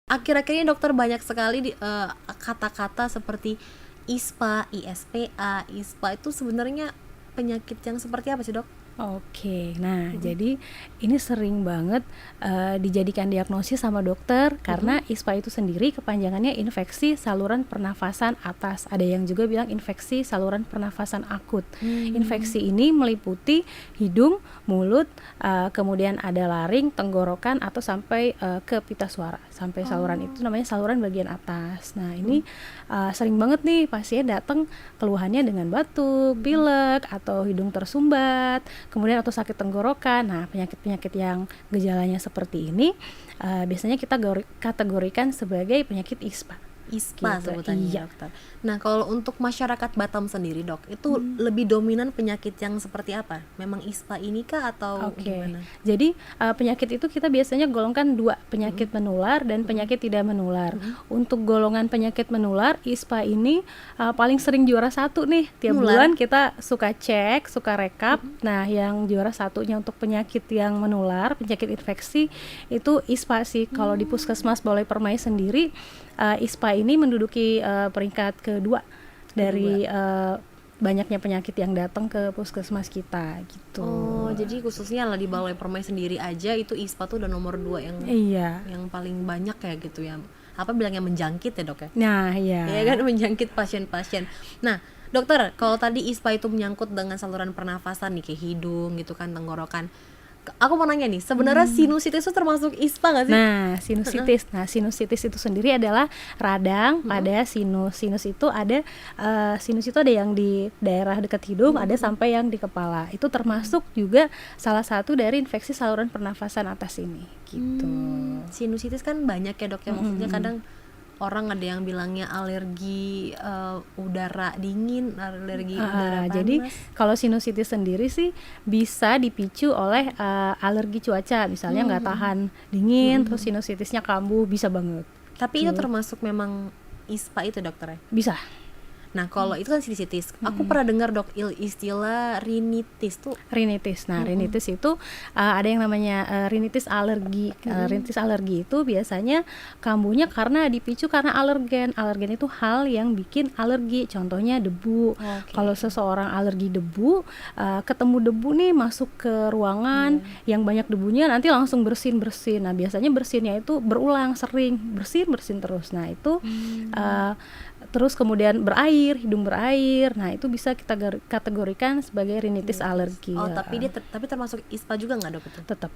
Akhir-akhir ini dokter banyak sekali kata-kata seperti ISPA, ISPA, ISPA itu sebenarnya penyakit yang seperti apa sih, Dok? Oke, nah jadi ini sering banget dijadikan diagnosis sama dokter karena ISPA itu sendiri kepanjangannya infeksi saluran pernafasan atas. Ada yang juga bilang infeksi saluran pernafasan akut. Infeksi ini meliputi hidung, mulut, kemudian ada laring, tenggorokan atau sampai ke pita suara. Sampai saluran itu namanya saluran bagian atas. Nah, ini sering banget nih pasien datang keluhannya dengan batuk, pilek atau hidung tersumbat, kemudian atau sakit tenggorokan. Nah, penyakit-penyakit yang gejalanya seperti ini biasanya kita kategorikan sebagai penyakit ISPA. ISPA Gitu. sebutannya, Iya. dokter. Nah, kalau untuk masyarakat Batam sendiri, Dok, itu lebih dominan penyakit yang seperti apa? Memang ISPA ini kah atau Oke, gimana? jadi penyakit itu kita biasanya golongkan dua, penyakit menular dan penyakit tidak menular. Untuk golongan penyakit menular, ISPA ini paling sering juara satu nih. Tiap Menular? bulan kita suka cek, suka rekap. Nah, yang juara satunya untuk penyakit yang menular, penyakit infeksi, itu ISPA sih. Kalau di Puskesmas Balai Permai sendiri, ISPA ini menduduki peringkat kedua dari banyaknya penyakit yang datang ke puskesmas kita gitu. Oh, jadi khususnya lah di Balai Permai sendiri aja itu ISPA tuh udah nomor 2 Iya. yang paling banyak ya gitu ya. Apa bilangnya menjangkit ya, Dok ya? Nah, iya. Ya kan, menjangkit pasien-pasien. Nah, dokter, kalau tadi ISPA itu menyangkut dengan saluran pernafasan nih kayak hidung gitu kan, tenggorokan. Aku mau nanya nih, sebenarnya sinusitis itu termasuk ISPA nggak sih? Nah, sinusitis. Nah, sinusitis itu sendiri adalah radang pada sinus. Sinus itu ada sinus itu ada yang di daerah dekat hidung, ada sampai yang di kepala. Itu termasuk juga salah satu dari infeksi saluran pernafasan atas ini gitu. Sinusitis kan banyak ya, Dok ya. Maksudnya kadang orang ada yang bilangnya alergi udara dingin, alergi udara panas. Jadi kalau sinusitis sendiri sih bisa dipicu oleh alergi cuaca, misalnya nggak tahan dingin, terus sinusitisnya kambuh, bisa banget. Tapi itu termasuk memang ISPA itu, dokter ya? Bisa. Nah, kalau itu kan sinusitis. Aku pernah dengar, Dok, istilah rinitis tuh. Rinitis. Nah, rinitis itu ada yang namanya rinitis alergi. Rinitis alergi itu biasanya kambuhnya karena dipicu karena alergen. Alergen itu hal yang bikin alergi. Contohnya debu. Kalau seseorang alergi debu, ketemu debu nih masuk ke ruangan yang banyak debunya, nanti langsung bersin. Nah, biasanya bersinnya itu berulang, sering bersin terus. Nah, itu terus kemudian hidung berair. Nah, itu bisa kita kategorikan sebagai rinitis alergi. Oh, tapi tapi termasuk ISPA juga nggak, Dok, itu? Tetap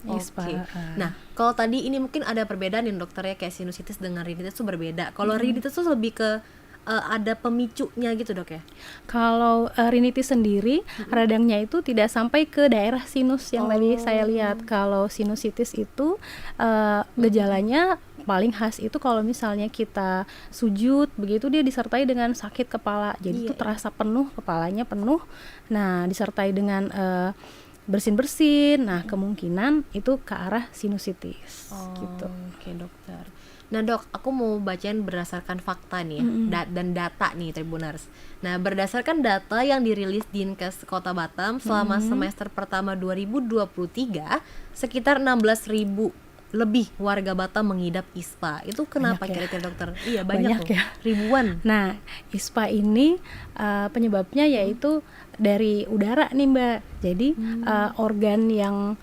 ISPA. Oke. Nah, kalau tadi ini mungkin ada perbedaan nih, dokter ya, kayak sinusitis dengan rinitis itu berbeda. Kalau rinitis itu lebih ke ada pemicunya gitu, Dok ya? Kalau rinitis sendiri, radangnya itu tidak sampai ke daerah sinus yang tadi saya lihat. Kalau sinusitis itu gejalanya paling khas itu kalau misalnya kita sujud, begitu dia disertai dengan sakit kepala. Jadi itu terasa penuh, kepalanya penuh. Nah, disertai dengan bersin-bersin. Nah, kemungkinan itu ke arah sinusitis gitu. Oke, dokter. Nah, Dok, aku mau bacain berdasarkan fakta nih ya, dan data nih, Tribuners. Nah, berdasarkan data yang dirilis Dinkes Kota Batam selama semester pertama 2023, sekitar 16.000 lebih warga Batam mengidap ISPA. Itu kenapa kira-kira, dokter? Iya, banyak loh. Ribuan. Nah, ISPA ini penyebabnya yaitu dari udara nih, Mbak. Jadi organ yang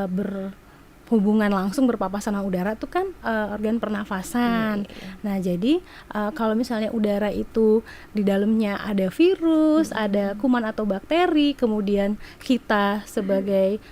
berhubungan langsung berpapasan sama udara itu kan organ pernafasan. Nah, jadi kalau misalnya udara itu di dalamnya ada virus, ada kuman atau bakteri, kemudian kita sebagai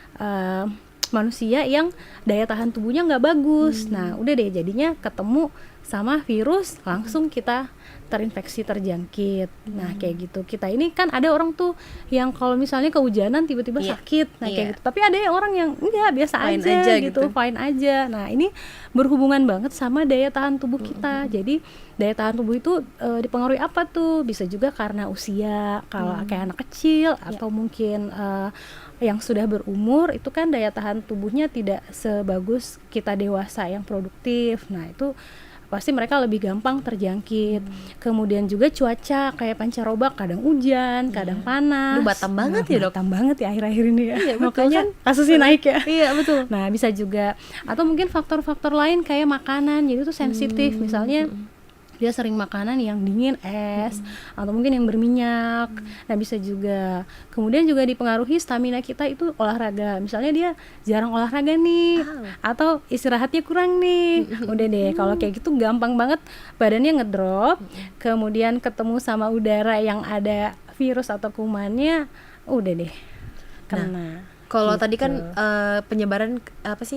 manusia yang daya tahan tubuhnya nggak bagus, nah udah deh jadinya ketemu sama virus langsung kita terinfeksi, terjangkit. Nah, kayak gitu. Kita ini kan ada orang tuh yang kalau misalnya kehujanan tiba-tiba sakit, nah kayak gitu. Tapi ada orang yang enggak, biasa aja gitu, fine aja. Nah, ini berhubungan banget sama daya tahan tubuh kita. Jadi daya tahan tubuh itu dipengaruhi apa tuh? Bisa juga karena usia, kalau kayak anak kecil atau mungkin yang sudah berumur itu kan daya tahan tubuhnya tidak sebagus kita dewasa yang produktif. Nah, itu pasti mereka lebih gampang terjangkit. Kemudian juga cuaca kayak pancaroba, kadang hujan, kadang panas. Aduh, Batam banget ya, Dok. Batam banget ya akhir-akhir ini ya. Iya, betul Makanya kan? kasusnya naik ya. Iya, betul. Nah, bisa juga atau mungkin faktor-faktor lain kayak makanan, jadi itu sensitif. Misalnya dia sering makanan yang dingin, es, atau mungkin yang berminyak. Nah, bisa juga. Kemudian juga dipengaruhi stamina kita itu olahraga. Misalnya dia jarang olahraga nih, atau istirahatnya kurang nih. Udah deh, kalau kayak gitu gampang banget badannya ngedrop. Kemudian ketemu sama udara yang ada virus atau kumannya, udah deh kena. Kalau Gitu. tadi kan penyebaran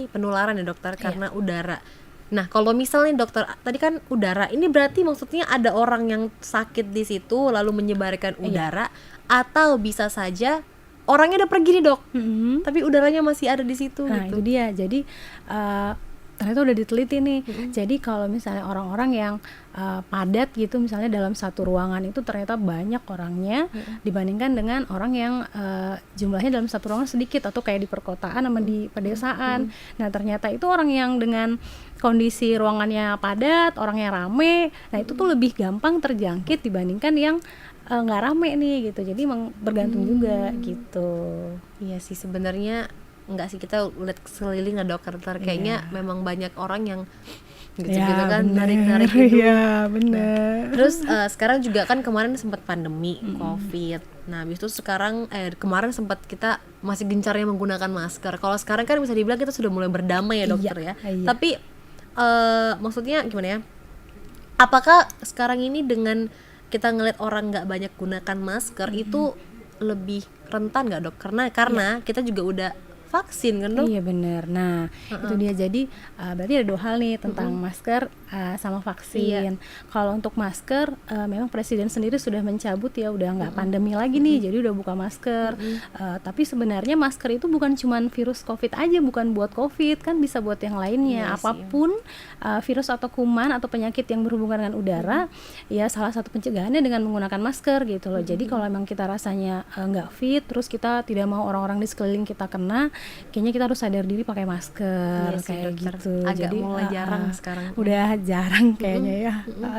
penularan ya dokter karena udara. Nah, kalau misalnya dokter tadi kan udara, ini berarti maksudnya ada orang yang sakit di situ lalu menyebarkan udara, atau bisa saja orangnya udah pergi nih, Dok. Tapi udaranya masih ada di situ Nah, gitu. itu dia. Jadi ternyata udah diteliti nih. Jadi kalau misalnya orang-orang yang padat gitu, misalnya dalam satu ruangan itu ternyata banyak orangnya dibandingkan dengan orang yang jumlahnya dalam satu ruangan sedikit, atau kayak di perkotaan sama di pedesaan. Nah, ternyata itu orang yang dengan kondisi ruangannya padat, orangnya rame, nah itu tuh lebih gampang terjangkit dibandingkan yang nggak rame nih gitu. Jadi emang bergantung juga gitu. Iya sih, sebenarnya enggak sih, kita lihat sekeliling ada dokter kayaknya memang banyak orang yang gitu kan, narik-narik itu. Iya, bener. Terus sekarang juga kan kemarin sempat pandemi COVID. Nah, habis itu sekarang kemarin sempat kita masih gencarnya menggunakan masker. Kalau sekarang kan bisa dibilang kita sudah mulai berdamai ya, dokter ya. Iya. Tapi maksudnya gimana ya? Apakah sekarang ini dengan kita ngeliat orang nggak banyak gunakan masker itu lebih rentan nggak, Dok? Karena kita juga udah vaksin kan, Dok? Iya, bener. Nah, itu dia. Jadi berarti ada dua hal nih tentang masker sama vaksin. Kalau untuk masker memang presiden sendiri sudah mencabut ya, udah nggak pandemi lagi nih, jadi udah buka masker. Tapi sebenarnya masker itu bukan cuman virus COVID aja, bukan buat COVID, kan bisa buat yang lainnya. Iya sih. Apapun virus atau kuman atau penyakit yang berhubungan dengan udara, ya salah satu pencegahannya dengan menggunakan masker gitu loh. Jadi kalau memang kita rasanya nggak fit, terus kita tidak mau orang-orang di sekeliling kita kena, kayaknya kita harus sadar diri pakai masker. Iya sih, kayak dokter. gitu. Agak Jadi mulai jarang sekarang. udah jarang kayaknya ya.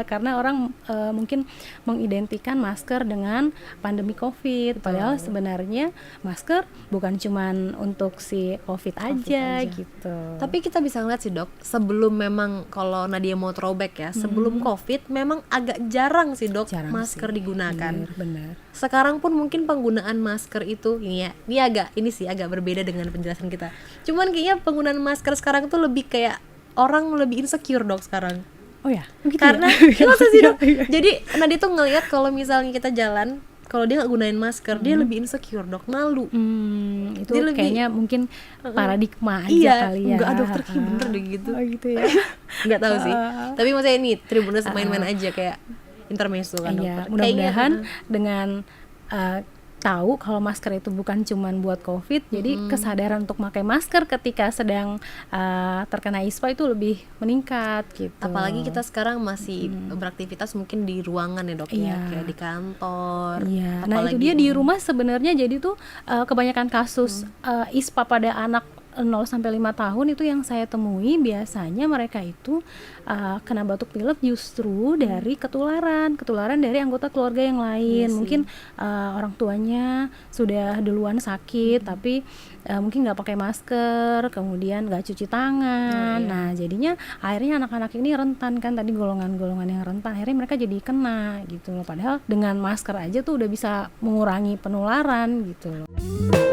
Karena orang mungkin mengidentikan masker dengan pandemi COVID. Padahal sebenarnya masker bukan cuman untuk si COVID aja gitu. Tapi kita bisa ngeliat sih, Dok, sebelum memang kalau Nadia mau throwback ya, sebelum COVID memang agak jarang sih, Dok, Jarang masker sih. digunakan. Bener. Sekarang pun mungkin penggunaan masker itu ini agak berbeda dengan penjelasan kita. Cuman kayaknya penggunaan masker sekarang tuh lebih kayak orang lebih insecure, Dok, sekarang. Oh ya, gitu Karena ya? masa sih, Dok? Iya. Jadi Nadia tuh ngelihat kalau misalnya kita jalan, kalau dia nggak gunain masker, dia lebih insecure, Dok, malu. Itu Dia lebih- kayaknya mungkin paradigma aja Iya, kali ya. enggak, dokter kayak bener deh gitu. Oh gitu ya. Nggak tahu sih. Tapi maksudnya ini Tribuners main-main aja kayak intermezzo kan, Iya, dokter. mudah-mudahan dengan tahu kalau masker itu bukan cuman buat COVID, jadi kesadaran untuk pakai masker ketika sedang terkena ISPA itu lebih meningkat gitu. Apalagi kita sekarang masih beraktivitas mungkin di ruangan ya, Dok, ya, Iya. kayak di kantor. Iya, nah itu Apalagi- dia di rumah sebenarnya jadi tuh kebanyakan kasus ISPA pada anak 0 sampai 5 tahun itu yang saya temui biasanya mereka itu kena batuk pilek justru dari ketularan dari anggota keluarga yang lain. Mungkin orang tuanya sudah duluan sakit tapi mungkin nggak pakai masker, kemudian nggak cuci tangan. Nah, jadinya akhirnya anak-anak ini rentan kan, tadi golongan-golongan yang rentan, akhirnya mereka jadi kena gitu loh. Padahal dengan masker aja tuh udah bisa mengurangi penularan gitu loh.